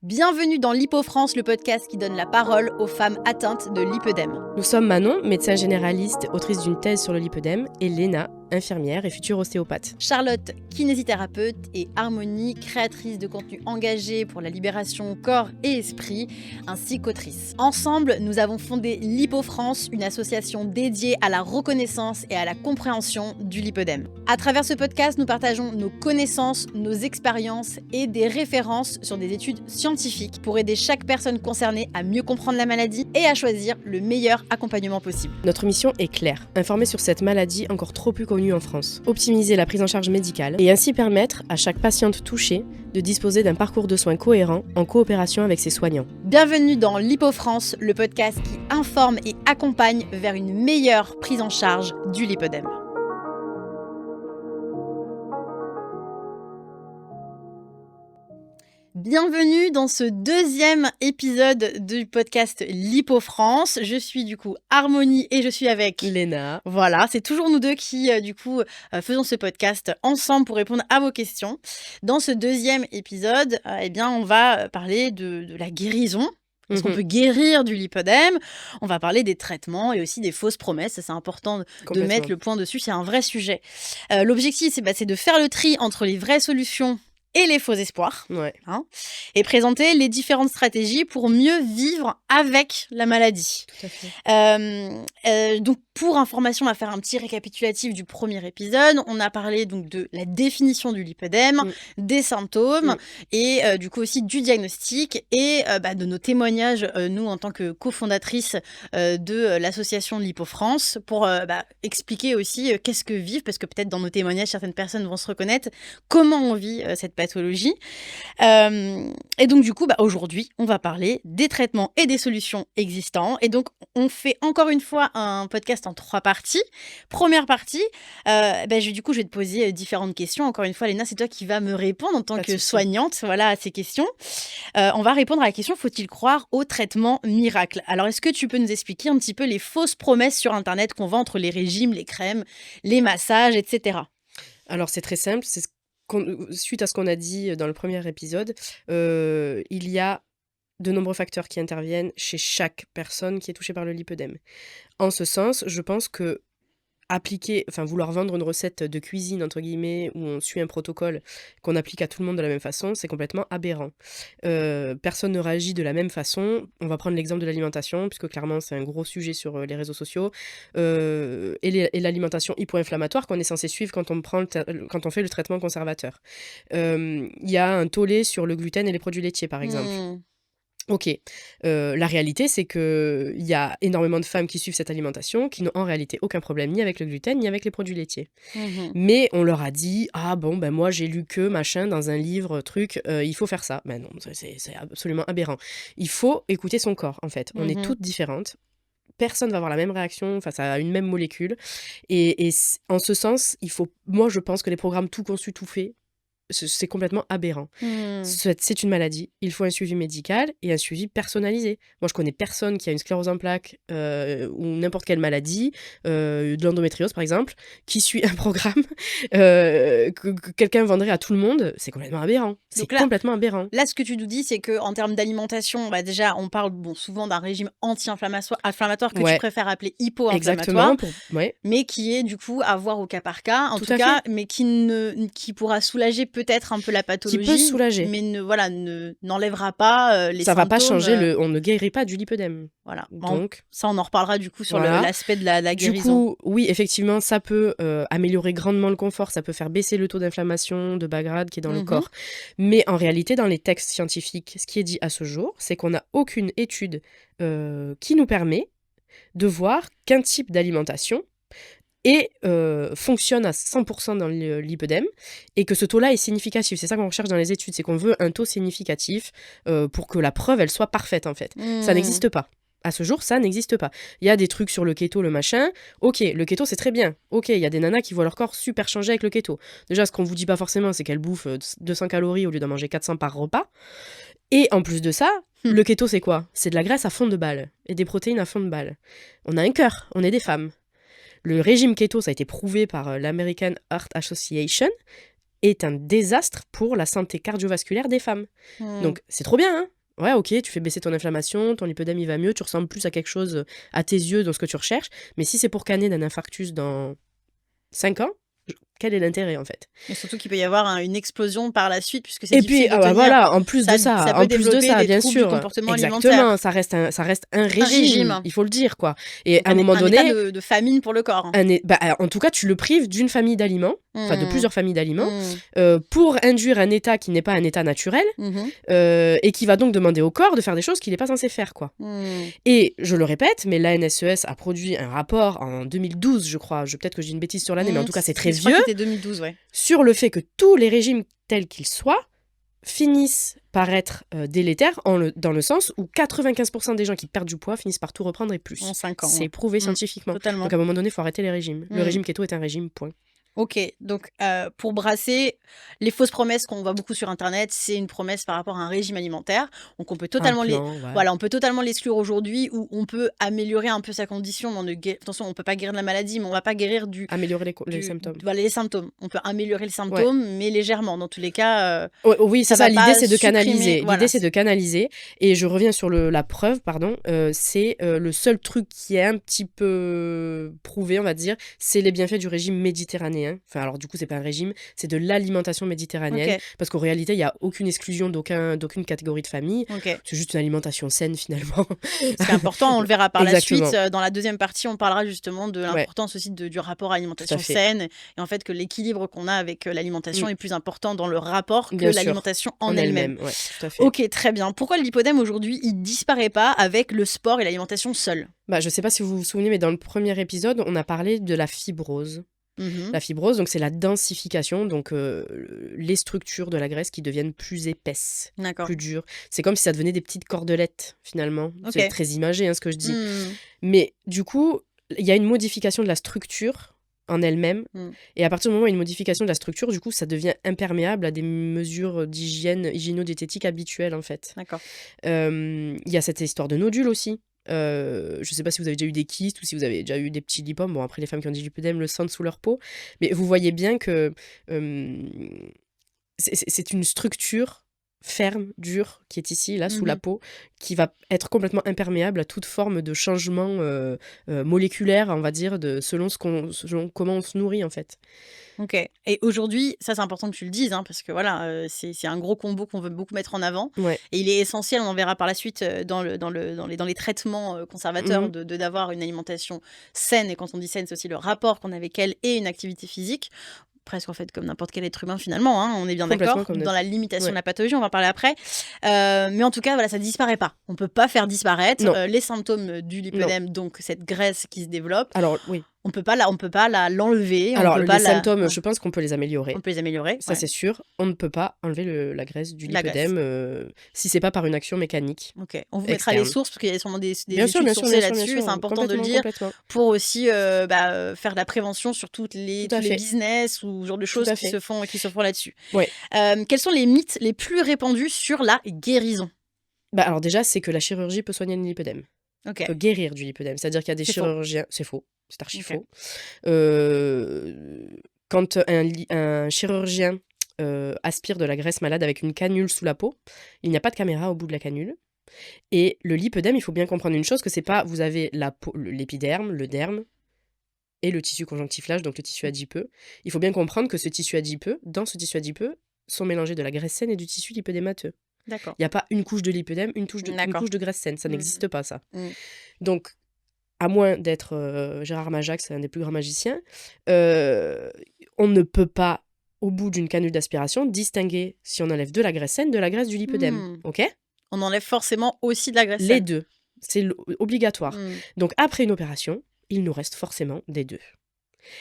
Bienvenue dans LipoFrance, le podcast qui donne la parole aux femmes atteintes de lipœdème. Nous sommes Manon, médecin généraliste, autrice d'une thèse sur le lipœdème, et Léna, infirmière et future ostéopathe. Charlotte, kinésithérapeute, et Harmonie, créatrice de contenu engagé pour la libération corps et esprit, ainsi qu'autrice. Ensemble, nous avons fondé LipoFrance, une association dédiée à la reconnaissance et à la compréhension du lipœdème. À travers ce podcast, nous partageons nos connaissances, nos expériences et des références sur des études scientifiques pour aider chaque personne concernée à mieux comprendre la maladie et à choisir le meilleur accompagnement possible. Notre mission est claire, informer sur cette maladie encore trop peu connue en France, optimiser la prise en charge médicale et ainsi permettre à chaque patiente touchée de disposer d'un parcours de soins cohérent en coopération avec ses soignants. Bienvenue dans LipoFrance, le podcast qui informe et accompagne vers une meilleure prise en charge du lipœdème. Bienvenue dans ce deuxième épisode du podcast LipoFrance. Je suis du coup Harmonie et je suis avec Léna. Voilà, c'est toujours nous deux qui faisons ce podcast ensemble pour répondre à vos questions. Dans ce deuxième épisode, on va parler de la guérison. Est-ce qu'on peut guérir du lipœdème? On va parler des traitements et aussi des fausses promesses. C'est important de mettre le point dessus, c'est un vrai sujet. L'objectif, c'est de faire le tri entre les vraies solutions et les faux espoirs, et présenter les différentes stratégies pour mieux vivre avec la maladie. Tout à fait. Donc, pour information, on va faire un petit récapitulatif du premier épisode. On a parlé donc de la définition du lipœdème, des symptômes et du coup aussi du diagnostic et de nos témoignages, nous en tant que cofondatrice de l'association LipoFrance, pour expliquer aussi qu'est-ce que vivre, parce que peut-être dans nos témoignages, certaines personnes vont se reconnaître, comment on vit cette pathologie. Et donc du coup, aujourd'hui, on va parler des traitements et des solutions existants. Et donc, on fait encore une fois un podcast en 3 parties. Première partie, je vais te poser différentes questions. Encore une fois, Léna, c'est toi qui vas me répondre en tant que soignante, à ces questions. On va répondre à la question, faut-il croire au traitement miracle? Alors, est-ce que tu peux nous expliquer un petit peu les fausses promesses sur Internet qu'on vend entre les régimes, les crèmes, les massages, etc. Alors, c'est très simple. Suite à ce qu'on a dit dans le premier épisode, il y a de nombreux facteurs qui interviennent chez chaque personne qui est touchée par le lipœdème. En ce sens, je pense que vouloir vendre une recette de cuisine, entre guillemets, où on suit un protocole qu'on applique à tout le monde de la même façon, c'est complètement aberrant. Personne ne réagit de la même façon. On va prendre l'exemple de l'alimentation, puisque clairement, c'est un gros sujet sur les réseaux sociaux. Et l'alimentation hypo-inflammatoire qu'on est censé suivre quand on fait le traitement conservateur. Il y a un tollé sur le gluten et les produits laitiers, par exemple. Ok, la réalité, c'est qu'il y a énormément de femmes qui suivent cette alimentation qui n'ont en réalité aucun problème ni avec le gluten ni avec les produits laitiers. Mais on leur a dit, moi j'ai lu que machin dans un livre, il faut faire ça. Ben non, c'est absolument aberrant. Il faut écouter son corps, en fait. On est toutes différentes. Personne va avoir la même réaction face à une même molécule. Et en ce sens, moi je pense que les programmes tout conçus, tout faits, c'est complètement aberrant. C'est une maladie, il faut un suivi médical et un suivi personnalisé. Moi, je connais personne qui a une sclérose en plaques ou n'importe quelle maladie, de l'endométriose par exemple, qui suit un programme que quelqu'un vendrait à tout le monde. C'est complètement aberrant. Complètement aberrant. Là, ce que tu nous dis, c'est qu'en termes d'alimentation, déjà, on parle souvent d'un régime anti-inflammatoire que tu préfères appeler hypo-inflammatoire, mais qui est du coup à voir au cas par cas, en tout cas, mais qui pourra soulager peut-être un peu la pathologie, qui peut soulager, mais n'enlèvera pas les symptômes. Ça va pas changer, on ne guérit pas du lipœdème. Voilà. Donc ça, on en reparlera du coup sur l'aspect de la guérison. Du coup, oui, effectivement, ça peut améliorer grandement le confort, ça peut faire baisser le taux d'inflammation, de bas grade qui est dans le corps. Mais en réalité, dans les textes scientifiques, ce qui est dit à ce jour, c'est qu'on n'a aucune étude qui nous permet de voir qu'un type d'alimentation fonctionne à 100% dans le lipœdème et que ce taux-là est significatif. C'est ça qu'on recherche dans les études, c'est qu'on veut un taux significatif pour que la preuve, elle soit parfaite en fait. Ça n'existe pas. À ce jour, ça n'existe pas. Il y a des trucs sur le keto, le machin. Ok, le keto, c'est très bien. Ok, il y a des nanas qui voient leur corps super changer avec le keto. Déjà, ce qu'on vous dit pas forcément, c'est qu'elles bouffent 200 calories au lieu d'en manger 400 par repas. Et en plus de ça, le keto, c'est quoi? C'est de la graisse à fond de balle et des protéines à fond de balle. On a un cœur, on est des femmes. Le régime keto, ça a été prouvé par l'American Heart Association, est un désastre pour la santé cardiovasculaire des femmes. Donc, c'est trop bien, hein. Ouais, ok, tu fais baisser ton inflammation, ton lipœdème il va mieux, tu ressembles plus à quelque chose à tes yeux dans ce que tu recherches. Mais si c'est pour canner d'un infarctus dans 5 ans, quel est l'intérêt en fait? Et surtout qu'il peut y avoir une explosion par la suite, puisque c'est Et puis, difficile de tenir. voilà, en plus de Ça ça, peut développer des bien troubles du sûr, comportement exactement, alimentaire. ça reste un Un régime. régime, il faut le dire, quoi. Et Donc à un moment un donné, état de famine pour le corps. en tout cas, tu le prives d'une famille d'aliments, enfin de Mmh. plusieurs familles d'aliments, Mmh. pour induire un état qui n'est pas un état naturel, Mhm. et qui va donc demander au corps de faire des choses qu'il n'est pas censé faire, quoi. Mmh. Et je le répète, mais l'ANSES a produit un rapport en 2012, je crois, peut-être que je dis une bêtise sur l'année, mais en tout cas c'est très Je crois vieux, que c'était 2012, ouais. sur le fait que tous les régimes tels qu'ils soient finissent par être délétères dans le sens où 95% des gens qui perdent du poids finissent par tout reprendre et plus. En 5 ans. C'est prouvé scientifiquement. Totalement. Donc à un moment donné, il faut arrêter les régimes. Le Mm. régime keto est un régime, point. Ok, donc pour brasser, les fausses promesses qu'on voit beaucoup sur Internet, c'est une promesse par rapport à un régime alimentaire. Donc on peut totalement on peut totalement l'exclure aujourd'hui, ou on peut améliorer un peu sa condition. Attention, on peut pas guérir de la maladie, mais on va pas guérir améliorer les symptômes. Voilà, les symptômes. On peut améliorer les symptômes, mais légèrement. Dans tous les cas. Oui, c'est ça. L'idée, c'est de canaliser. Voilà. L'idée, c'est de canaliser. Et je reviens sur la preuve, pardon. C'est le seul truc qui est un petit peu prouvé, on va dire, c'est les bienfaits du régime méditerranéen. Enfin, alors du coup, c'est pas un régime, c'est de l'alimentation méditerranéenne. Okay. Parce qu'en réalité, il n'y a aucune exclusion d'aucune catégorie de famille. Okay. C'est juste une alimentation saine, finalement. C'est important, on le verra par la suite. Dans la deuxième partie, on parlera justement de l'importance aussi du rapport à l'alimentation saine. Et en fait, que l'équilibre qu'on a avec l'alimentation est plus important dans le rapport que l'alimentation en elle-même. Ouais, tout à fait. Ok, très bien. Pourquoi le lipodème aujourd'hui, il disparaît pas avec le sport et l'alimentation seule? Je sais pas si vous vous souvenez, mais dans le premier épisode, on a parlé de la fibrose. La fibrose, donc c'est la densification, donc les structures de la graisse qui deviennent plus épaisses, plus dures. C'est comme si ça devenait des petites cordelettes, finalement. C'est très imagé, ce que je dis. Mais du coup, il y a une modification de la structure en elle-même. Et à partir du moment où il y a une modification de la structure, du coup, ça devient imperméable à des mesures d'hygiène, hygiéno-diététique habituelles, en fait. D'accord. Il y a cette histoire de nodules aussi. Je sais pas si vous avez déjà eu des kystes ou si vous avez déjà eu des petits lipomes. Bon, après, les femmes qui ont des lipœdèmes le sentent sous leur peau. Mais vous voyez bien que c'est une structure ferme, dure, qui est ici, là, sous la peau, qui va être complètement imperméable à toute forme de changement moléculaire, on va dire, selon comment on se nourrit, en fait. Ok. Et aujourd'hui, ça c'est important que tu le dises, parce que voilà, c'est un gros combo qu'on veut beaucoup mettre en avant. Ouais. Et il est essentiel, on en verra par la suite dans les traitements conservateurs, d'avoir une alimentation saine. Et quand on dit saine, c'est aussi le rapport qu'on a avec elle et une activité physique. Presque en fait comme n'importe quel être humain finalement, on est bien d'accord, dans la limitation de la pathologie, on va en parler après. Mais en tout cas, voilà, ça disparaît pas. On peut pas faire disparaître les symptômes du lipœdème, donc cette graisse qui se développe. Alors oui. On peut pas l'enlever. Alors les symptômes, je pense qu'on peut les améliorer. On peut les améliorer. Ça c'est sûr. On ne peut pas enlever la graisse du lipœdème si c'est pas par une action mécanique. Ok. On vous mettra les sources parce qu'il y a sûrement des études sourcées là-dessus. C'est important de le dire pour aussi faire de la prévention sur tous les business ou genre de choses qui se font là-dessus. Ouais. Quels sont les mythes les plus répandus sur la guérison? Alors déjà, c'est que la chirurgie peut soigner le lipœdème. Okay. Peut guérir du lipœdème. C'est-à-dire qu'il y a des chirurgiens... C'est faux. C'est archi faux. Quand un chirurgien aspire de la graisse malade avec une canule sous la peau, il n'y a pas de caméra au bout de la canule. Et le lipœdème, il faut bien comprendre une chose, que c'est pas... Vous avez l'épiderme, le derme et le tissu conjonctiflage, donc le tissu adipeux. Il faut bien comprendre que dans ce tissu adipeux, sont mélangés de la graisse saine et du tissu lipœdémateux. D'accord. Il n'y a pas une couche de lipœdème, une couche de graisse saine. Ça n'existe pas, ça. Donc, à moins d'être Gérard Majax, un des plus grands magiciens, on ne peut pas, au bout d'une canule d'aspiration, distinguer si on enlève de la graisse saine de la graisse du lipœdème. Ok ? On enlève forcément aussi de la graisse saine. Les deux. C'est obligatoire. Donc, après une opération, il nous reste forcément des deux.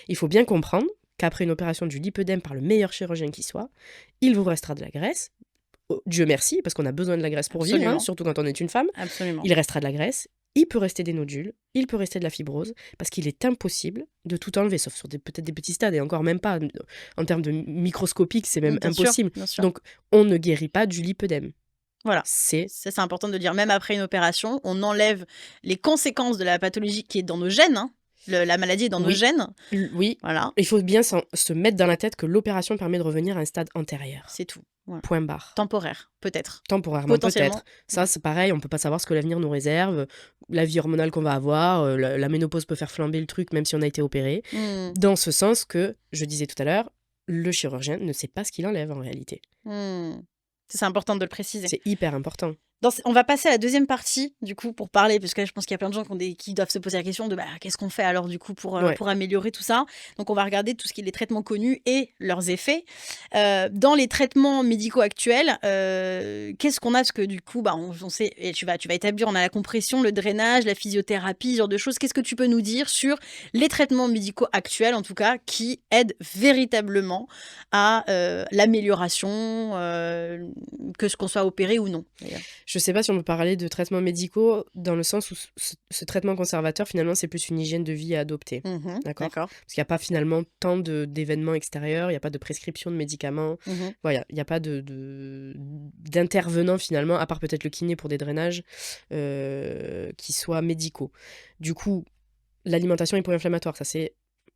Il faut bien comprendre qu'après une opération du lipœdème par le meilleur chirurgien qui soit, il vous restera de la graisse. Dieu merci, parce qu'on a besoin de la graisse pour vivre, surtout quand on est une femme. Absolument. Il restera de la graisse. Il peut rester des nodules, il peut rester de la fibrose, parce qu'il est impossible de tout enlever, sauf sur peut-être des petits stades, et encore même pas, en termes de microscopique, c'est même impossible. Bien sûr. Donc, on ne guérit pas du lipœdème. Voilà, c'est important de le dire. Même après une opération, on enlève les conséquences de la pathologie qui est dans nos gènes, La maladie est dans nos Oui. gènes. Oui, Voilà, il faut bien se mettre dans la tête que l'opération permet de revenir à un stade antérieur. c'est tout. Voilà. Point barre. Temporaire, peut-être. Temporairement Potentiellement. peut-être. Ça, c'est pareil, on peut pas savoir ce que l'avenir nous réserve, la vie hormonale qu'on va avoir, la ménopause peut faire flamber le truc même si on a été opéré. Hmm, Dans ce sens que, je disais tout à l'heure, le chirurgien ne sait pas ce qu'il enlève en réalité. hmm. C'est important de le préciser. C'est hyper important. On va passer à la deuxième partie, du coup, pour parler, parce que là, je pense qu'il y a plein de gens qui doivent se poser la question de qu'est-ce qu'on fait alors, du coup, Ouais. pour améliorer tout ça. Donc, on va regarder tout ce qui est les traitements connus et leurs effets. Dans les traitements médicaux actuels, qu'est-ce qu'on a? Parce que, du coup, on sait, et tu vas établir, on a la compression, le drainage, la physiothérapie, ce genre de choses. Qu'est-ce que tu peux nous dire sur les traitements médicaux actuels, en tout cas, qui aident véritablement à l'amélioration, que ce qu'on soit opéré ou non, d'ailleurs. Je sais pas si on peut parler de traitements médicaux dans le sens où ce traitement conservateur, finalement, c'est plus une hygiène de vie à adopter. Mhm, D'accord. d'accord. Parce qu'il n'y a pas finalement tant d'événements extérieurs, il n'y a pas de prescription de médicaments, Mhm. voilà, il n'y a pas d'intervenants finalement, à part peut-être le kiné pour des drainages qui soient médicaux. Du coup, l'alimentation est pro-inflammatoire, ça c'est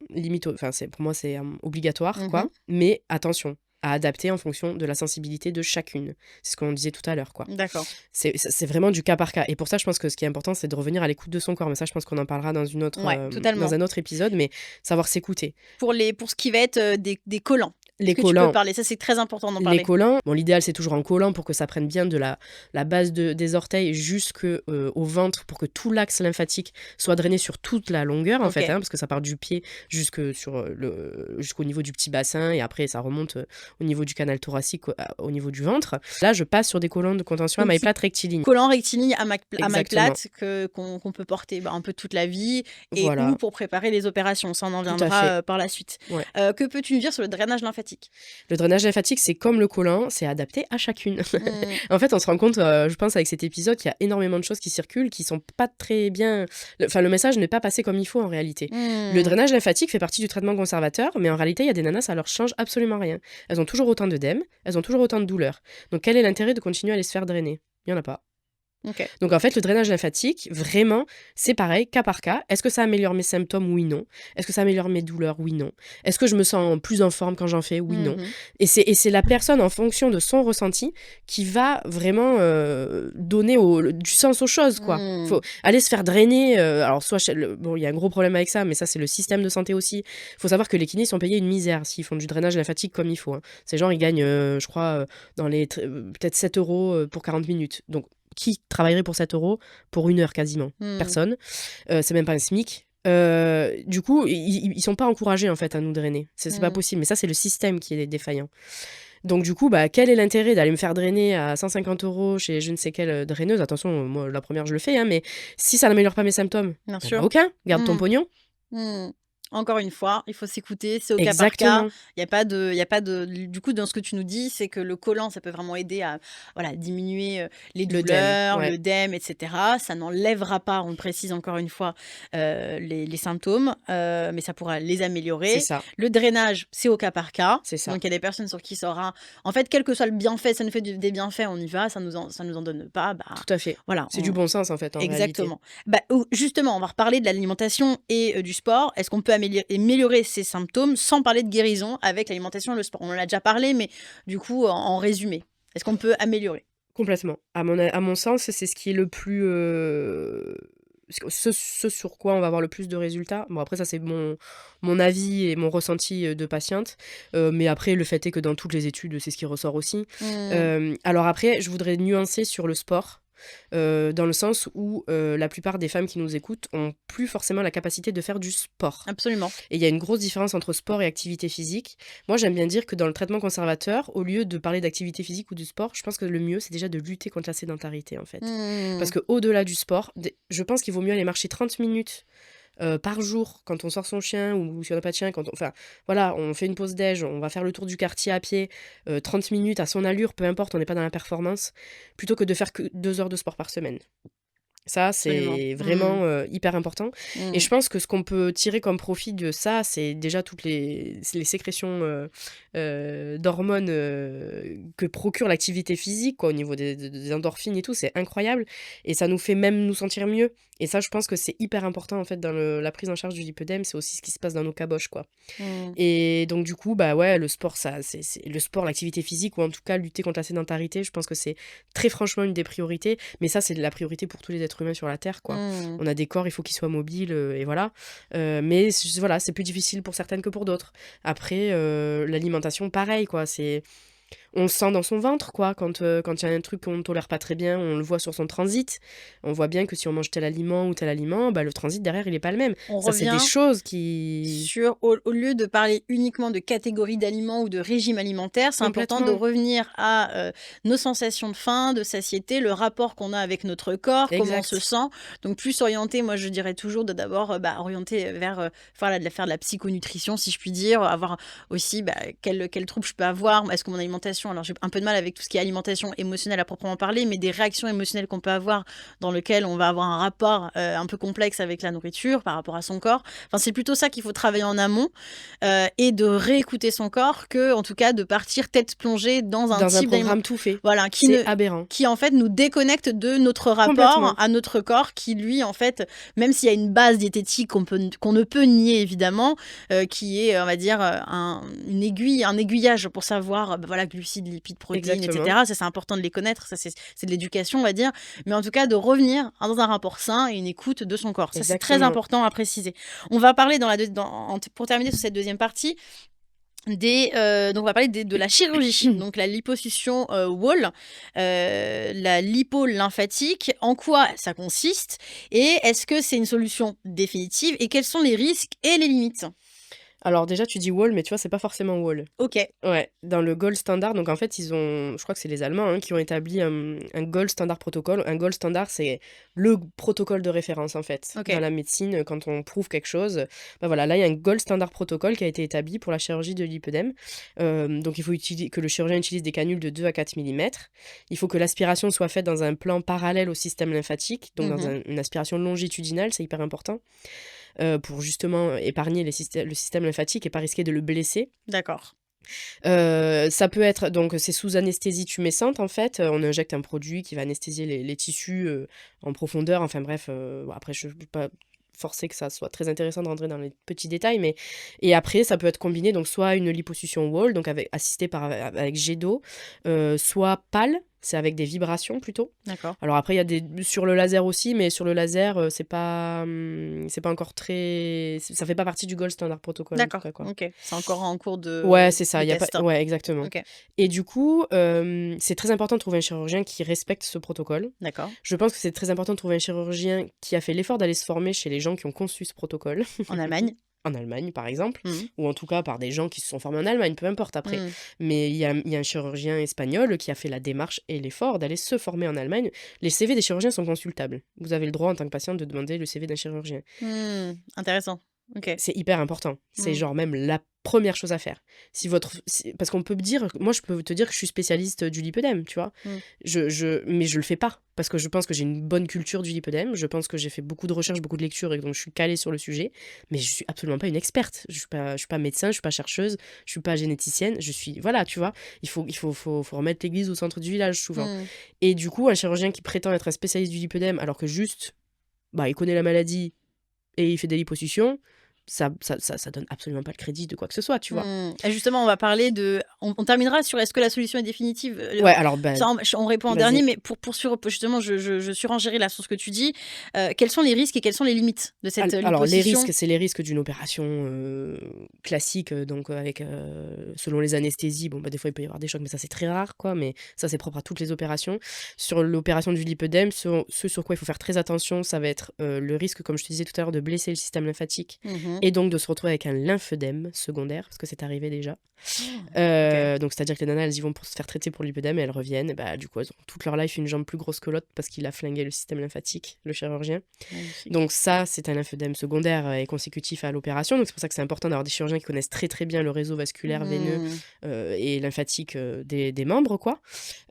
limite, enfin pour moi c'est obligatoire, quoi. Mhm. Mais attention, à adapter en fonction de la sensibilité de chacune. C'est ce qu'on disait tout à l'heure, quoi. D'accord. C'est vraiment du cas par cas. Et pour ça, je pense que ce qui est important, c'est de revenir à l'écoute de son corps. Mais ça, je pense qu'on en parlera dans Totalement. dans un autre épisode, mais savoir s'écouter. Pour ce qui va être des collants. Les Est-ce que tu peux collants, parler? Ça, c'est très important d'en les parler. collants, bon, l'idéal c'est toujours en collant pour que ça prenne bien de la base des orteils jusqu'au ventre pour que tout l'axe lymphatique soit drainé sur toute la longueur en Ok. fait, parce que ça part du pied jusqu'au niveau du petit bassin et après ça remonte au niveau du canal thoracique, au niveau du ventre. Là, je passe sur des collants de contention à Donc, maille c'est plate rectiligne. Collant rectiligne à maille Exactement. plate qu'on peut porter un peu toute la vie et Voilà, ou pour préparer les opérations. Ça, on en tout à viendra fait. par la suite. Ouais. Que peux-tu nous dire sur le drainage lymphatique? Le drainage lymphatique, c'est comme le collant, c'est adapté à chacune. Hmm. En fait, on se rend compte, je pense, avec cet épisode, qu'il y a énormément de choses qui circulent, qui sont pas très bien. Enfin, le message n'est pas passé comme il faut en réalité. Le Hmm. drainage lymphatique fait partie du traitement conservateur, mais en réalité, il y a des nanas, ça leur change absolument rien. Elles ont toujours autant d'œdème, elles ont toujours autant de douleurs. Donc, quel est l'intérêt de continuer à les se faire drainer? Il n'y en a pas. Ok. Donc en fait, le drainage lymphatique, vraiment, c'est pareil, cas par cas. Est-ce que ça améliore mes symptômes? Oui, non. Est-ce que ça améliore mes douleurs? Oui, non. Est-ce que je me sens plus en forme quand j'en fais? Oui, non. Mhm. Et c'est la personne, en fonction de son ressenti, qui va vraiment donner du sens aux choses, quoi. Hmm. Faut aller se faire drainer. Alors soit, bon, il y a un gros problème avec ça, mais ça, c'est le système de santé aussi. Il faut savoir que les kinés sont payés une misère s'ils font du drainage lymphatique comme il faut. Ces gens, ils gagnent, je crois, dans les peut-être 7 € pour 40 minutes. Donc, qui travaillerait pour 7 € pour 1 heure quasiment? Hmm. Personne. C'est même pas un SMIC. Du coup, ils sont pas encouragés en fait à nous drainer. C'est pas possible. Mais ça, c'est le système qui est défaillant. Donc du coup, quel est l'intérêt d'aller me faire drainer à 150 € chez je ne sais quelle draineuse? Attention, moi la première je le fais, mais si ça n'améliore pas mes symptômes, Bien sûr. aucun. Garde ton Hmm. pognon. Hmm. Encore une fois, il faut s'écouter, c'est au cas par cas. Exactement. Il y a pas de. Du coup, dans ce que tu nous dis, c'est que le collant, ça peut vraiment aider à diminuer les L'œdème, douleurs, ouais. l'œdème, etc. Ça n'enlèvera pas, on le précise encore une fois, les symptômes, mais ça pourra les C'est améliorer. ça. Le drainage, c'est au cas par cas. C'est ça. Donc, il y a des personnes sur qui ça aura. En fait, quel que soit le bienfait, ça nous fait des bienfaits, on y va. Ça nous en donne pas. Tout à fait. Voilà. C'est du bon sens en fait en réalité. Exactement. Justement, on va reparler de l'alimentation et du sport. Est-ce qu'on peut améliorer ces symptômes sans parler de guérison avec l'alimentation et le sport? On en a déjà parlé, mais du coup, en résumé, est-ce qu'on peut améliorer? Complètement. À mon sens, c'est ce qui est le plus... ce sur quoi on va avoir le plus de résultats. Bon, après, ça, c'est mon avis et mon ressenti de patiente. Mais après, le fait est que dans toutes les études, c'est ce qui ressort aussi. Alors après, je voudrais nuancer sur le sport. Dans le sens où la plupart des femmes qui nous écoutent ont plus forcément la capacité de faire du sport. Absolument. Et il y a une grosse différence entre sport et activité physique. Moi, j'aime bien dire que dans le traitement conservateur, au lieu de parler d'activité physique ou du sport, je pense que le mieux, c'est déjà de lutter contre la sédentarité, en fait. Parce qu'au-delà du sport, je pense qu'il vaut mieux aller marcher 30 minutes par jour quand on sort son chien ou si on n'a pas de chien, enfin voilà, on fait une pause déj, on va faire le tour du quartier à pied, 30 minutes à son allure, peu importe, on n'est pas dans la performance, plutôt que de faire que 2 heures de sport par semaine. Ça, Absolument. c'est vraiment hyper important. Et Mm. je pense que ce qu'on peut tirer comme profit de ça, c'est déjà toutes les sécrétions d'hormones que procure l'activité physique, quoi, au niveau des endorphines et tout. C'est incroyable. Et ça nous fait même nous sentir mieux. Et ça, je pense que c'est hyper important, en fait, dans la prise en charge du lipœdème. C'est aussi ce qui se passe dans nos caboches, quoi. Mm. Et donc, du coup, bah ouais, le sport, le sport, l'activité physique, ou en tout cas lutter contre la sédentarité, je pense que c'est très franchement une des priorités. Mais ça, c'est la priorité pour tous les êtres humains sur la Terre, quoi. Mm. On a des corps, il faut qu'ils soient mobiles, et voilà. Mais voilà, c'est plus difficile pour certaines que pour d'autres. Après, l'alimentation, pareil, quoi. On le sent dans son ventre, quoi. Quand il y a un truc qu'on ne tolère pas très bien, on le voit sur son transit. On voit bien que si on mange tel aliment ou tel aliment, bah, le transit derrière, il n'est pas le même. On Ça, c'est des revient choses qui... au lieu de parler uniquement de catégories d'aliments ou de régime alimentaire, c'est important de Complètement. revenir à nos sensations de faim, de satiété, le rapport qu'on a avec notre corps, comment on se Exact. sent. Donc plus orienté, moi je dirais toujours de d'abord orienter vers faire de la psychonutrition, si je puis dire, avoir aussi quel trouble je peux avoir, est-ce que mon alimentation, alors j'ai un peu de mal avec tout ce qui est alimentation émotionnelle à proprement parler, mais des réactions émotionnelles qu'on peut avoir dans lesquelles on va avoir un rapport un peu complexe avec la nourriture par rapport à son corps. Enfin, c'est plutôt ça qu'il faut travailler en amont et de réécouter son corps que, en tout cas, de partir tête plongée dans un Dans un type d'aliment. programme tout fait. Voilà, C'est aberrant. qui en fait nous déconnecte de notre rapport Complètement. à notre corps, qui lui, en fait, même s'il y a une base diététique qu'on ne peut nier évidemment, qui est, on va dire, une aiguille, un aiguillage pour savoir, voilà, glucides, lipides, protéines, Exactement. etc. Ça, c'est important de les connaître. Ça, c'est de l'éducation, on va dire. Mais en tout cas, de revenir dans un rapport sain et une écoute de son corps. Ça, c'est très Exactement. important à préciser. On va parler pour terminer sur cette deuxième partie donc on va parler de la chirurgie, donc la liposuction wall, la lipo-lymphatique, en quoi ça consiste et est-ce que c'est une solution définitive et quels sont les risques et les limites? Alors déjà, tu dis wall, mais tu vois, c'est pas forcément wall. Ok, Ouais, dans le Gold Standard, donc en fait, je crois que c'est les Allemands hein, qui ont établi un Gold Standard protocole. Un Gold Standard, c'est le protocole de référence en fait. ok. Dans la médecine, quand on prouve quelque chose, bah voilà, là, il y a un Gold Standard protocole qui a été établi pour la chirurgie de lipœdème. Donc il faut que le chirurgien utilise des canules de 2 à 4 millimètres. Il faut que l'aspiration soit faite dans un plan parallèle au système lymphatique, donc dans une aspiration longitudinale, c'est hyper important. Pour justement épargner le système lymphatique et pas risquer de le blesser. D'accord. Ça peut être donc c'est sous anesthésie tumescente en fait, on injecte un produit qui va anesthésier les tissus, en profondeur, enfin bref, bon après je peux pas forcer que ça soit très intéressant de rentrer dans les petits détails, mais et après ça peut être combiné donc soit une liposuction wall, donc assistée avec jet d'eau, soit PAL, c'est avec des vibrations plutôt. D'accord. Alors après, il y a sur le laser aussi, mais sur le laser, c'est pas encore très... Ça fait pas partie du Gold Standard Protocol, en tout D'accord. cas, quoi. Ok. C'est encore en cours Ouais, c'est ça. de Y a pas... test. Ouais, exactement. Ok. Et du coup, c'est très important de trouver un chirurgien qui respecte ce protocole. D'accord. Je pense que c'est très important de trouver un chirurgien qui a fait l'effort d'aller se former chez les gens qui ont conçu ce protocole. En Allemagne. En Allemagne, par exemple, Mhm. ou en tout cas par des gens qui se sont formés en Allemagne, peu importe après. Mhm. Mais il y a un chirurgien espagnol qui a fait la démarche et l'effort d'aller se former en Allemagne. Les CV des chirurgiens sont consultables. Vous avez le droit en tant que patient de demander le CV d'un chirurgien. Intéressant. Ok. C'est hyper important. C'est Mm. genre même la première chose à faire. Parce qu'on peut me dire, moi je peux te dire que je suis spécialiste du lipœdème, tu vois. Mm. Mais je le fais pas parce que je pense que j'ai une bonne culture du lipœdème. Je pense que j'ai fait beaucoup de recherches, beaucoup de lectures et donc je suis calée sur le sujet. Mais je suis absolument pas une experte. Je suis pas médecin, je suis pas chercheuse, je suis pas généticienne. Voilà, tu vois. Faut remettre l'église au centre du village souvent. Mm. Et du coup, un chirurgien qui prétend être un spécialiste du lipœdème alors que juste, il connaît la maladie et il fait des liposuctions, ça donne absolument pas le crédit de quoi que ce soit, tu vois. Et justement, on va parler de... On terminera sur est-ce que la solution est définitive. Ouais, alors Ça, on répond en vas-y. dernier, mais pour poursuivre, justement, je surenchéris là sur ce que tu dis. Quels sont les risques et quelles sont les limites de cette liposuction? Alors, les risques, c'est les risques d'une opération classique, donc avec, selon les anesthésies, bon, des fois il peut y avoir des chocs, mais ça c'est très rare, quoi, mais ça c'est propre à toutes les opérations. Sur l'opération du lipœdème, ce sur quoi il faut faire très attention, ça va être le risque, comme je te disais tout à l'heure, de blesser le système lymphatique. et donc de se retrouver avec un lymphœdème secondaire, parce que c'est arrivé déjà. Donc c'est-à-dire que les nanas, elles y vont pour se faire traiter pour lipœdème et elles reviennent, et bah, du coup elles ont toute leur life une jambe plus grosse que l'autre parce qu'il a flingué le système lymphatique, le chirurgien. Magnifique. Donc ça, c'est un lymphœdème secondaire et consécutif à l'opération, donc c'est pour ça que c'est important d'avoir des chirurgiens qui connaissent très très bien le réseau vasculaire, veineux et lymphatique des membres, quoi.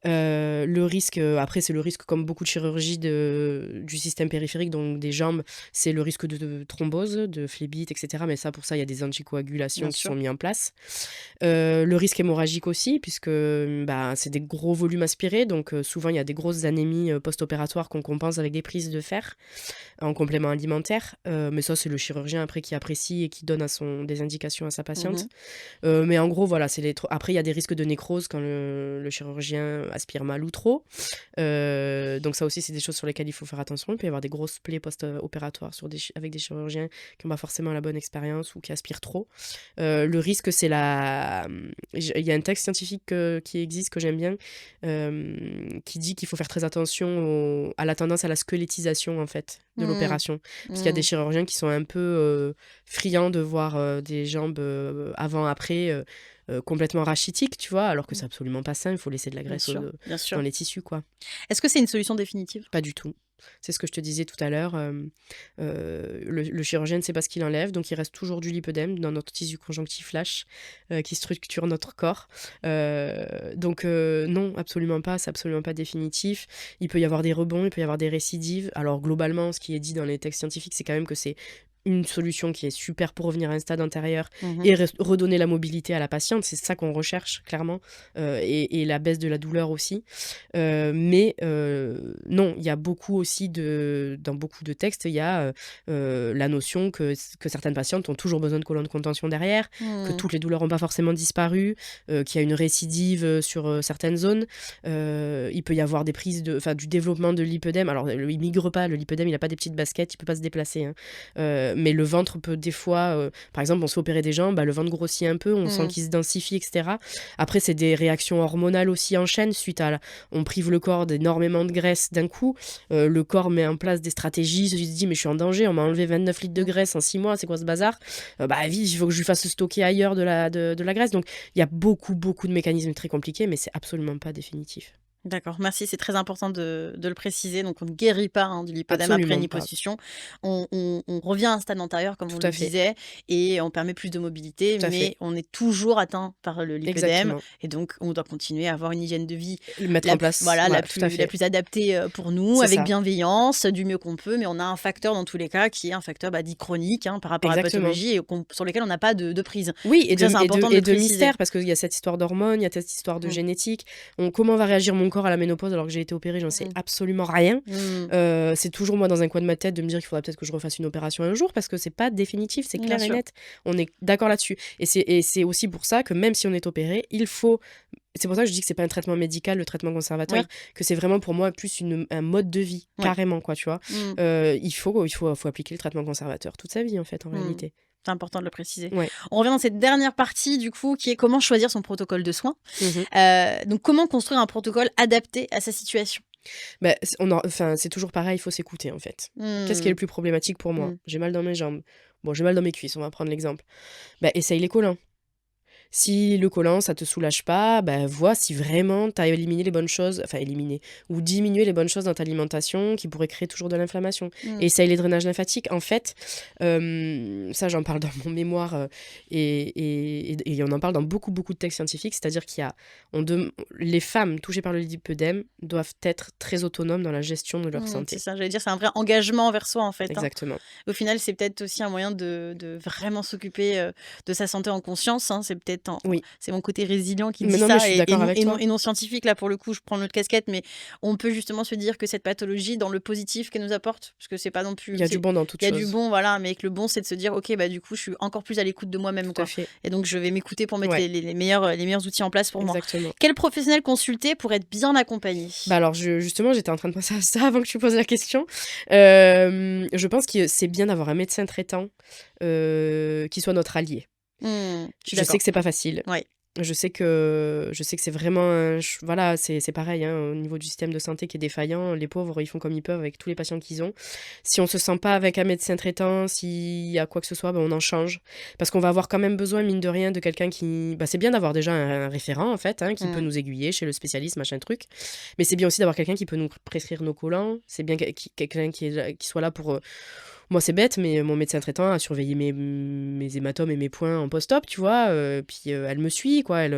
Le risque, après c'est le risque comme beaucoup de chirurgies du système périphérique, donc des jambes, c'est le risque de thrombose, de phlébite, etc. Mais ça, pour ça, il y a des anticoagulations Bien qui sûr. sont mis en place. Le risque hémorragique aussi, puisque bah, c'est des gros volumes aspirés, donc souvent il y a des grosses anémies post-opératoires qu'on compense avec des prises de fer en complément alimentaire. Mais ça, c'est le chirurgien après qui apprécie et qui donne des indications à sa patiente. Mais en gros, voilà, après il y a des risques de nécrose quand le chirurgien aspire mal ou trop. Donc ça aussi, c'est des choses sur lesquelles il faut faire attention. Il peut y avoir des grosses plaies post-opératoires avec des chirurgiens qui n'ont pas forcément la bonne expérience ou qui aspirent trop. Le risque, c'est il y a un texte scientifique qui existe, que j'aime bien, qui dit qu'il faut faire très attention à la tendance à la squelettisation, en fait, de l'opération. Parce qu'il y a des chirurgiens qui sont un peu friands de voir des jambes avant-après complètement rachitiques, tu vois, alors que c'est absolument pas sain. Il faut laisser de la Bien graisse sûr, bien sûr. dans les tissus, quoi. Est-ce que c'est une solution définitive? Pas du tout. C'est ce que je te disais tout à l'heure. Le chirurgien ne sait pas ce qu'il enlève, donc il reste toujours du lipœdème dans notre tissu conjonctif lâche qui structure notre corps. Donc non, absolument pas, c'est absolument pas définitif. Il peut y avoir des rebonds, il peut y avoir des récidives. Alors globalement, ce qui est dit dans les textes scientifiques, c'est quand même que c'est une solution qui est super pour revenir à un stade antérieur et redonner la mobilité à la patiente. C'est ça qu'on recherche, clairement, et la baisse de la douleur aussi. Mais non, il y a beaucoup aussi, dans beaucoup de textes, il y a la notion que certaines patientes ont toujours besoin de colonne de contention derrière, que toutes les douleurs n'ont pas forcément disparu, qu'il y a une récidive sur certaines zones. Il peut y avoir des prises du développement de lipœdème. Alors, il migre pas, le lipœdème, il n'a pas des petites baskets, il peut pas se déplacer, hein. Mais le ventre peut des fois, par exemple, on se fait opérer des jambes, le ventre grossit un peu, on sent qu'il se densifie, etc. Après, c'est des réactions hormonales aussi en chaîne suite on prive le corps d'énormément de graisse d'un coup. Le corps met en place des stratégies, il se dit mais je suis en danger, on m'a enlevé 29 litres de graisse en 6 mois, c'est quoi ce bazar? Bah vite, il faut que je lui fasse stocker ailleurs de la graisse. Donc il y a beaucoup de mécanismes très compliqués, mais c'est absolument pas définitif. D'accord, merci, c'est très important de le préciser. Donc, on ne guérit pas du lipœdème après une Absolument pas. liposuction. On revient à un stade antérieur, comme on Tout le à fait. disait, et on permet plus de mobilité, Tout à mais fait. on est toujours atteint par le lipœdème. Exactement. Et donc, on doit continuer à avoir une hygiène de vie Le mettre en place. voilà, Voilà, tout à fait. la plus adaptée pour nous, C'est avec ça. bienveillance, du mieux qu'on peut. Mais on a un facteur dans tous les cas qui est un facteur dit chronique par rapport à la Exactement. pathologie et sur lequel on n'a pas de prise. Oui, et Donc ça, c'est important de le préciser. mystère, parce qu'il y a cette histoire d'hormones, il y a cette histoire de génétique. Comment va réagir mon corps à la ménopause alors que j'ai été opérée, j'en sais absolument rien. C'est toujours moi dans un coin de ma tête de me dire qu'il faudra peut-être que je refasse une opération un jour, parce que c'est pas définitif, c'est clair et net. On est d'accord là-dessus. Et c'est aussi pour ça que même si on est opéré, il faut... C'est pour ça que je dis que c'est pas un traitement médical, le traitement conservateur, que c'est vraiment pour moi plus un mode de vie, carrément, quoi, tu vois. Il faut appliquer le traitement conservateur toute sa vie, en fait, en réalité. C'est important de le préciser. Ouais. On revient dans cette dernière partie, du coup, qui est comment choisir son protocole de soins. Donc, comment construire un protocole adapté à sa situation? Bah, c'est toujours pareil, il faut s'écouter, en fait. Qu'est-ce qui est le plus problématique pour moi? J'ai mal dans mes jambes. Bon, j'ai mal dans mes cuisses, on va prendre l'exemple. Bah, essaye les collants. Si le collant, ça te soulage pas, bah, vois si vraiment tu as éliminé les bonnes choses, enfin éliminé, ou diminué les bonnes choses dans ta alimentation qui pourraient créer toujours de l'inflammation. Et essaye les drainages lymphatiques. En fait, ça j'en parle dans mon mémoire et on en parle dans beaucoup de textes scientifiques, c'est-à-dire les femmes touchées par le lipœdème doivent être très autonomes dans la gestion de leur santé. C'est ça, j'allais dire, c'est un vrai engagement envers soi, en fait. Exactement. Au final, c'est peut-être aussi un moyen de vraiment s'occuper de sa santé en conscience. C'est peut-être c'est mon côté résilient qui dit ça, et non scientifique. Là, pour le coup, je prends l'autre casquette, mais on peut justement se dire que cette pathologie, dans le positif qu'elle nous apporte, parce que c'est pas non plus... Il y a du bon dans toute chose. Il y a du bon, voilà, mais que le bon, c'est de se dire, ok, bah du coup, je suis encore plus à l'écoute de moi-même. Tout à fait. Et donc, je vais m'écouter pour mettre les meilleurs outils en place pour moi. Exactement. Quel professionnel consulter pour être bien accompagné? Bah alors, justement, j'étais en train de penser à ça avant que tu poses la question. Je pense que c'est bien d'avoir un médecin traitant qui soit notre allié. Je sais que c'est pas facile. Ouais. Je sais que c'est vraiment voilà, c'est pareil, hein, au niveau du système de santé qui est défaillant, les pauvres, ils font comme ils peuvent avec tous les patients qu'ils ont. Si on se sent pas avec un médecin traitant, s'il y a quoi que ce soit, ben, on en change. Parce qu'on va avoir quand même besoin, mine de rien, de quelqu'un qui... Bah, c'est bien d'avoir déjà un référent, en fait, hein, qui peut nous aiguiller chez le spécialiste, machin truc. Mais c'est bien aussi d'avoir quelqu'un qui peut nous prescrire nos collants. C'est bien quelqu'un qui soit là pour... Moi, c'est bête, mais mon médecin traitant a surveillé mes hématomes et mes points en post-op, tu vois. Puis elle me suit, quoi. Elle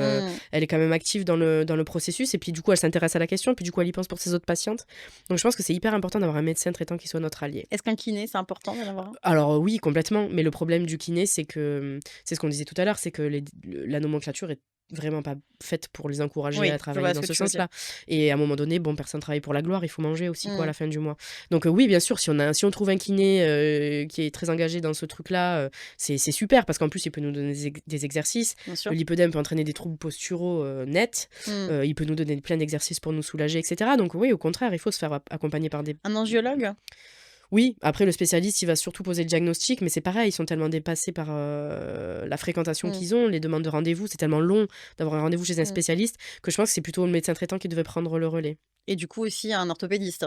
est quand même active dans le processus. Et puis, du coup, elle s'intéresse à la question. Puis, du coup, elle y pense pour ses autres patientes. Donc, je pense que c'est hyper important d'avoir un médecin traitant qui soit notre allié. Est-ce qu'un kiné, c'est important d'en avoir un? Alors, oui, complètement. Mais le problème du kiné, c'est que... C'est ce qu'on disait tout à l'heure, c'est que la nomenclature est vraiment pas faite pour les encourager à travailler dans ce sens-là. Et à un moment donné, bon, personne travaille pour la gloire, il faut manger aussi, quoi, à la fin du mois. Donc oui, bien sûr, si on trouve un kiné qui est très engagé dans ce truc-là, c'est super, parce qu'en plus, il peut nous donner des exercices. Le lipœdème peut entraîner des troubles posturaux nets. Il peut nous donner plein d'exercices pour nous soulager, etc. Donc oui, au contraire, il faut se faire accompagner par des... Un angiologue? Oui, après le spécialiste, il va surtout poser le diagnostic, mais c'est pareil, ils sont tellement dépassés par la fréquentation qu'ils ont, les demandes de rendez-vous, c'est tellement long d'avoir un rendez-vous chez un spécialiste que je pense que c'est plutôt le médecin traitant qui devait prendre le relais. Et du coup aussi un orthopédiste.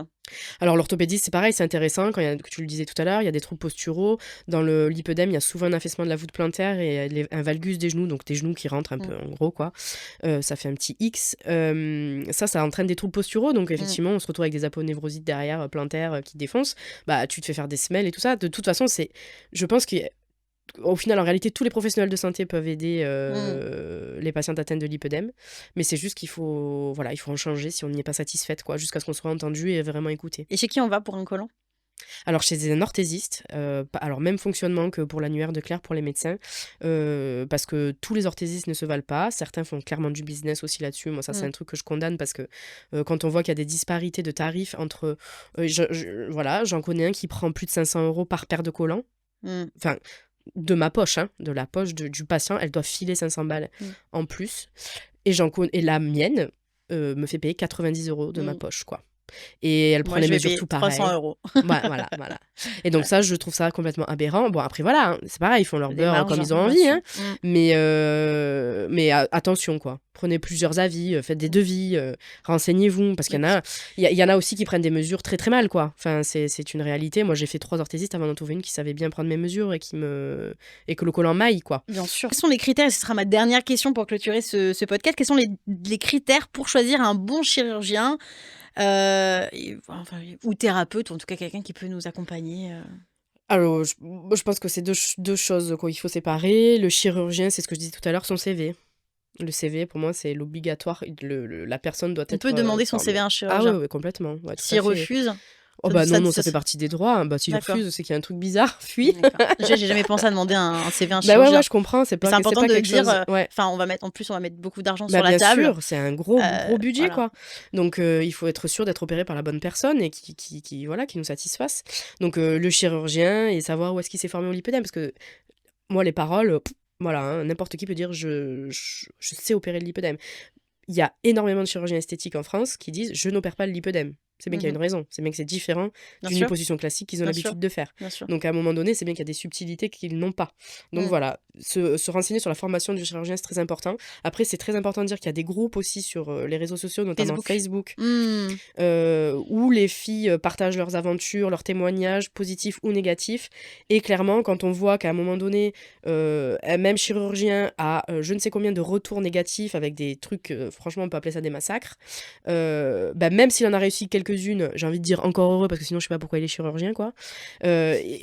Alors l'orthopédiste, c'est pareil, c'est intéressant, tu le disais tout à l'heure, il y a des troubles posturaux. Dans le lipœdème, il y a souvent un affaissement de la voûte plantaire et un valgus des genoux, donc tes genoux qui rentrent un peu en gros, quoi. Ça fait un petit X. Ça entraîne des troubles posturaux, donc effectivement, on se retrouve avec des aponevrosites derrière, plantaires qui défoncent. Bah, tu te fais faire des semelles et tout ça. De toute façon, je pense qu'au final, en réalité, tous les professionnels de santé peuvent aider les patientes atteintes de lipœdème, mais c'est juste qu'il faut en changer si on n'y est pas satisfaite, quoi, jusqu'à ce qu'on soit entendu et vraiment écouté. Et chez qui on va pour un collant? Alors, chez un orthésiste, alors même fonctionnement que pour l'annuaire de Claire pour les médecins, parce que tous les orthésistes ne se valent pas. Certains font clairement du business aussi là-dessus. Moi, ça, c'est un truc que je condamne parce que quand on voit qu'il y a des disparités de tarifs entre... voilà, j'en connais un qui prend plus de 500 € par paire de collants. Enfin, de ma poche, hein, de la poche du patient, elle doit filer 500 balles en plus. Et la mienne me fait payer 90 € de ma poche, quoi. Et elle prend les mesures tout pareil. 300 €. Voilà. Et donc ça, je trouve ça complètement aberrant. Bon, après, voilà, hein, c'est pareil, ils font leur beurre comme ils ont envie. Hein. Mais attention, quoi. Prenez plusieurs avis, faites des devis, renseignez-vous. Parce qu'il y en a aussi qui prennent des mesures très, très mal, quoi. Enfin, c'est une réalité. Moi, j'ai fait 3 orthésistes avant d'en trouver une qui savait bien prendre mes mesures et que le collant maille, quoi. Bien sûr. Quels sont les critères, et ce sera ma dernière question pour clôturer ce podcast, quels sont les critères pour choisir un bon chirurgien ou thérapeute, ou en tout cas quelqu'un qui peut nous accompagner Alors, je pense que c'est deux choses qu'il faut séparer. Le chirurgien, c'est ce que je disais tout à l'heure, son CV. Le CV, pour moi, c'est l'obligatoire. La personne doit être... On peut demander son CV à un chirurgien? Ah oui, complètement. Ouais, s'il refuse? Oh bah non, ça fait partie des droits. Bah, s'il refuse, c'est qu'il y a un truc bizarre. Fuis. J'ai jamais pensé à demander un CV à un chirurgien. Bah ouais, je comprends. C'est important de dire. Ouais. Enfin, on va mettre beaucoup d'argent sur la table. Bien sûr, c'est un gros budget, quoi. Donc, il faut être sûr d'être opéré par la bonne personne et qui nous satisfasse. Donc, le chirurgien et savoir où est-ce qu'il s'est formé au lipœdème. Parce que moi, les paroles, voilà, hein, n'importe qui peut dire je sais opérer le lipœdème. Il y a énormément de chirurgiens esthétiques en France qui disent je n'opère pas le lipœdème. C'est bien qu'il y a une raison, c'est bien que c'est différent d'une liposuction classique qu'ils ont l'habitude de faire. Donc à un moment donné, c'est bien qu'il y a des subtilités qu'ils n'ont pas. Donc voilà, se renseigner sur la formation du chirurgien, c'est très important. Après, c'est très important de dire qu'il y a des groupes aussi sur les réseaux sociaux, notamment Facebook, où les filles partagent leurs aventures, leurs témoignages, positifs ou négatifs. Et clairement, quand on voit qu'à un moment donné, un même chirurgien a je ne sais combien de retours négatifs avec des trucs, franchement, on peut appeler ça des massacres, même s'il en a réussi quelques-unes, j'ai envie de dire encore heureux, parce que sinon je sais pas pourquoi il est chirurgien, quoi.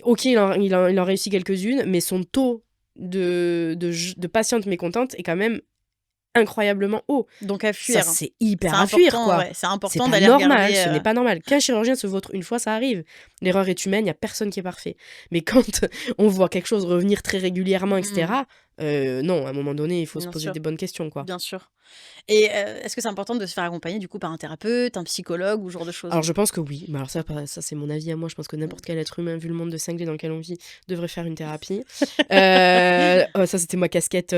Ok, il en réussit quelques-unes, mais son taux de patientes mécontentes est quand même incroyablement haut. Donc à fuir. Ça, c'est hyper à fuir, quoi. Ouais, c'est important d'aller regarder. Ce n'est pas normal. Qu'un chirurgien se vautre une fois, ça arrive. L'erreur est humaine, il n'y a personne qui est parfait. Mais quand on voit quelque chose revenir très régulièrement, etc., non, à un moment donné, il faut se poser des bonnes questions, quoi. Bien sûr. Et est-ce que c'est important de se faire accompagner du coup par un thérapeute, un psychologue ou ce genre de choses? Alors je pense que oui, mais alors ça c'est mon avis à moi, je pense que n'importe quel être humain, vu le monde de cinglé dans lequel on vit, devrait faire une thérapie. Ça c'était ma casquette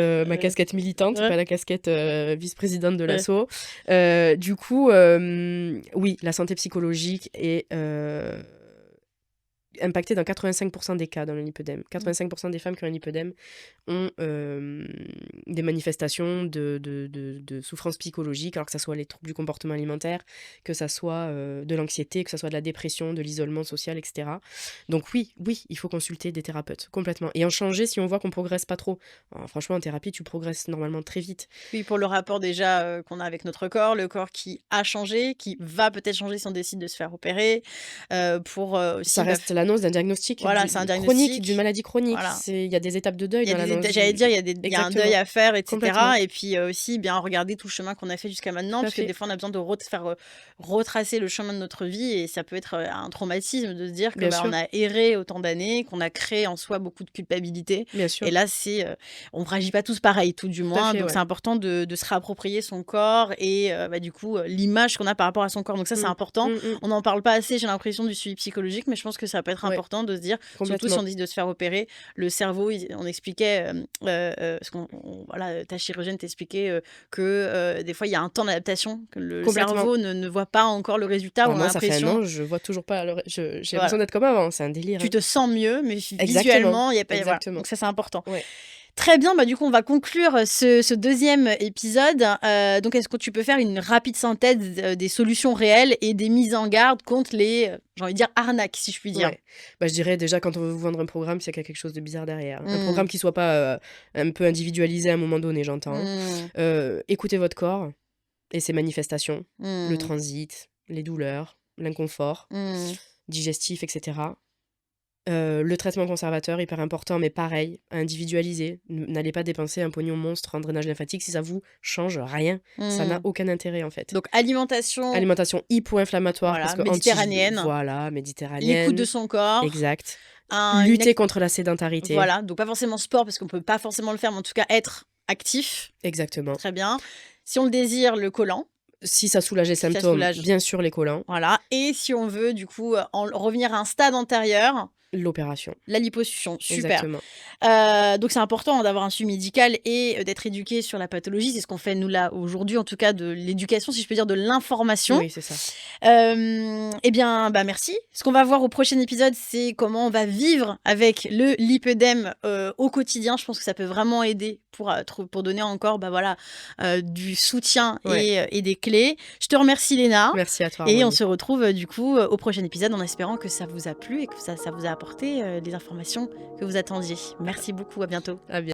militante, pas la casquette vice-présidente de l'asso. Du coup, oui, la santé psychologique est impacté dans 85% des cas dans le lipœdème. 85% des femmes qui ont un lipœdème ont des manifestations de souffrance psychologique, alors que ça soit les troubles du comportement alimentaire, que ça soit de l'anxiété, que ça soit de la dépression, de l'isolement social, etc. Donc oui, il faut consulter des thérapeutes, complètement. Et en changer si on voit qu'on progresse pas trop. Alors, franchement, en thérapie, tu progresses normalement très vite. Oui, pour le rapport déjà qu'on a avec notre corps, le corps qui a changé, qui va peut-être changer si on décide de se faire opérer, pour aussi... Ça reste l'annonce d'un diagnostic Voilà, c'est un chronique, diagnostic. d'une maladie chronique. Voilà. Il y a des étapes de deuil Il y a dans des l'annonce. j'allais dire, il y a un Exactement. deuil à faire, etc. Complètement. Et puis aussi bien regarder tout le chemin qu'on a fait jusqu'à maintenant, Tout à parce que fait. des fois on a besoin de faire retracer le chemin de notre vie, et ça peut être un traumatisme de se dire que Bien sûr. on a erré autant d'années, qu'on a créé en soi beaucoup de culpabilité. Bien sûr. Et là, on ne réagit pas tous pareil, tout du moins. fait, Donc ouais. c'est important de se réapproprier son corps et du coup l'image qu'on a par rapport à son corps. Donc ça, c'est important. On n'en parle pas assez, j'ai l'impression, du suivi psychologique, mais je pense que ça peut être important de se dire, surtout si on décide de se faire opérer, le cerveau, on expliquait, parce voilà, ta chirurgienne t'expliquait que des fois il y a un temps d'adaptation, que le cerveau ne voit pas encore le résultat. Moi, ça fait un an, je vois toujours pas. J'ai l'impression d'être comme avant, c'est un délire. Tu te sens mieux, mais visuellement, il n'y a pas. Voilà. Donc ça, c'est important. Ouais. Très bien, du coup, on va conclure ce deuxième épisode. Donc, est-ce que tu peux faire une rapide synthèse des solutions réelles et des mises en garde contre les, j'ai envie de dire, arnaques, si je puis dire? Je dirais déjà, quand on veut vous vendre un programme, c'est qu'il y a quelque chose de bizarre derrière. Un programme qui soit pas un peu individualisé à un moment donné, j'entends. Écoutez votre corps et ses manifestations, le transit, les douleurs, l'inconfort, digestif, etc. Le traitement conservateur, hyper important, mais pareil, individualisé. N'allez pas dépenser un pognon monstre en drainage lymphatique si ça vous change rien. Ça n'a aucun intérêt, en fait. Donc, alimentation hypo-inflammatoire. Voilà, parce que méditerranéenne. Voilà, méditerranéenne. L'écoute de son corps. Exact. Lutter contre la sédentarité. Voilà, donc pas forcément sport, parce qu'on peut pas forcément le faire, mais en tout cas être actif. Exactement. Très bien. Si on le désire, le collant. Si ça soulage les symptômes, bien sûr les collants. Voilà. Et si on veut, du coup, revenir à un stade antérieur, l'opération. La liposuction, super. Exactement. Donc c'est important d'avoir un suivi médical et d'être éduqué sur la pathologie. C'est ce qu'on fait nous là aujourd'hui, en tout cas de l'éducation, si je peux dire, de l'information. Oui, c'est ça. Eh bien, merci. Ce qu'on va voir au prochain épisode, c'est comment on va vivre avec le lipœdème au quotidien. Je pense que ça peut vraiment aider pour donner encore du soutien et des clés. Je te remercie, Léna. Merci à toi. Et on se retrouve du coup au prochain épisode en espérant que ça vous a plu et que ça vous a apporté les informations que vous attendiez. Merci beaucoup, à bientôt. À bientôt.